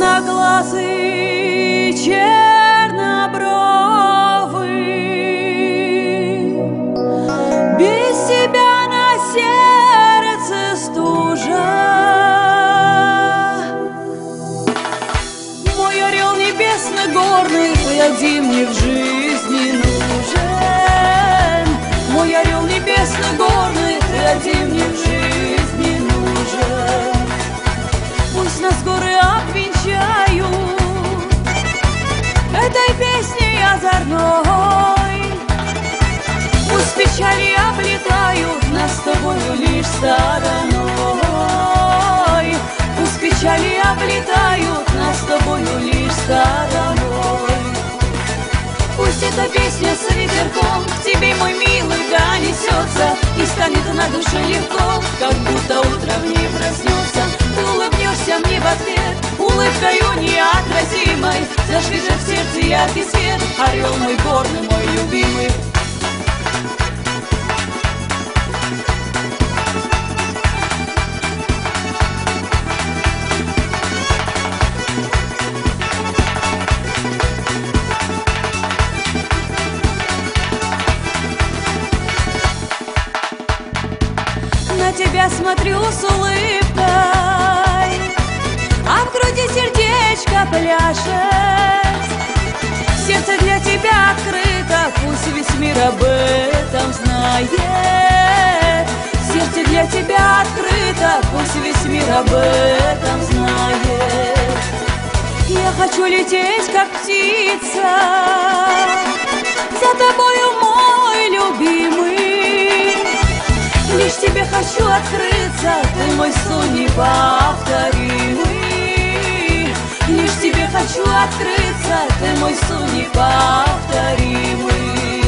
черноглазый, чернобровый, без тебя на сердце стужа. Мой орел небесно-горный, ты один мне в жизни нужен. Мой орел небесно-горный, ты один мне в жизни нужен. Пусть нас горы обвенчают этой песней озорной. Пусть печали облетают нас с тобою лишь стороной. Пусть печали облетают нас с тобою лишь стороной. Пусть эта песня с ветерком к тебе, мой милый, донесется, и станет на душе легко, как будто утром не проснется. Ты улыбнешься мне в ответ улыбкою неотразимой, зажги же в сердце яркий свет, орел мой горный, мой любимый. На тебя смотрю с улыбкой, а в груди сердечко пляшет. Сердце для тебя открыто, пусть весь мир об этом знает. Сердце для тебя открыто, пусть весь мир об этом знает. Я хочу лететь, как птица, за тобою, мой любимый. Лишь тебе хочу открыться, ты мой сон неповторимый. Лишь тебе хочу открыться, ты мой сон неповторимый.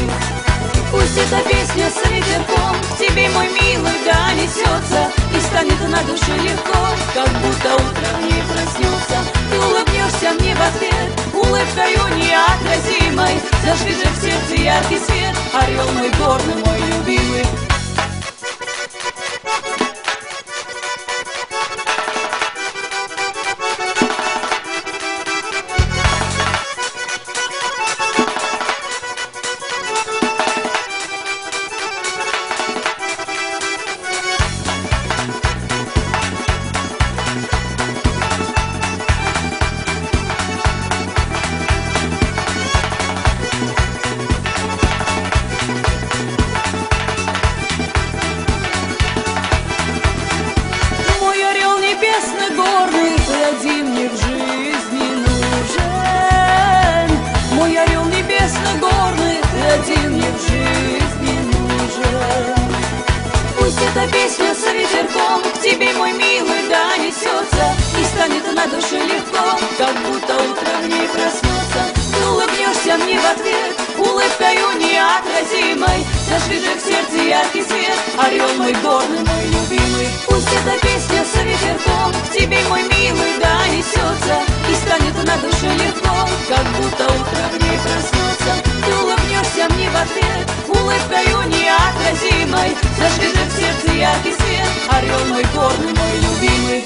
Пусть эта песня с ветерком к тебе, мой милый, донесется, и станет на душе легко, как будто утром не проснется. Ты улыбнешься мне в ответ улыбкою неотразимой, зажги же в сердце яркий свет, орел мой горный, мой любимый. Небесно-горный, ты один мне в жизни нужен. Мой орел небесно-горный, ты один мне в жизни нужен. Пусть эта песня с ветерком к тебе, мой милый, донесется, и станет на душе легко, как будто утром не проснется. Ты улыбнешься мне в ответ улыбкою неотразимой, зажги же в сердце яркий свет, орел мой горный, мой любимый. Пусть эта песня с ветерком к тебе, мой милый, донесется, и станет на душе легко, как будто утром не проснется. Ты улыбнешься мне в ответ улыбкою неотразимой, зажги же в сердце яркий свет, орел мой горный, мой любимый.